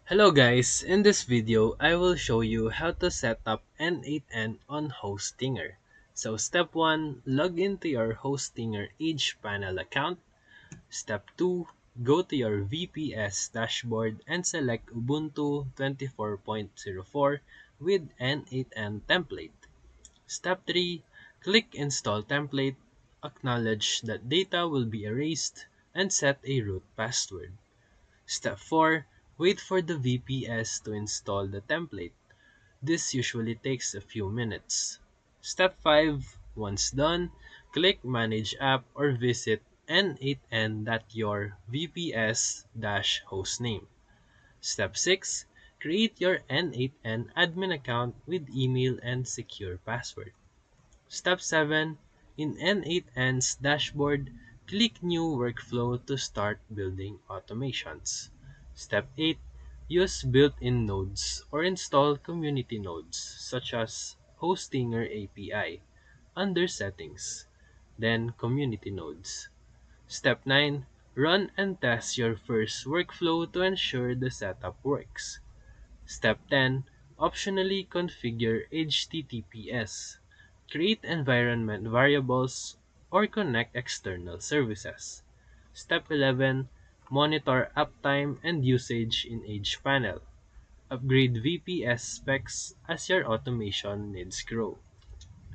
Hello guys, in this video, I will show you how to set up N8N on Hostinger. So step 1, log into your Hostinger Edge panel account. Step 2, go to your VPS dashboard and select Ubuntu 24.04 with N8N template. Step 3, click install template, acknowledge that data will be erased, and set a root password. Step 4. Wait for the VPS to install the template. This usually takes a few minutes. Step 5. Once done, click Manage App or visit n8n.your VPS-hostname. Step 6. Create your N8N admin account with email and secure password. Step 7. In N8N's dashboard, click New Workflow to start building automations. Step 8. Use built-in nodes or install community nodes such as Hostinger API under Settings, then Community Nodes. Step 9. Run and test your first workflow to ensure the setup works. Step 10. Optionally configure HTTPS. Create environment variables or connect external services. Step 11. Monitor uptime and usage in Edge panel. Upgrade VPS specs as your automation needs grow.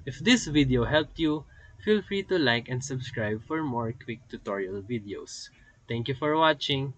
If this video helped you, feel free to like and subscribe for more quick tutorial videos. Thank you for watching.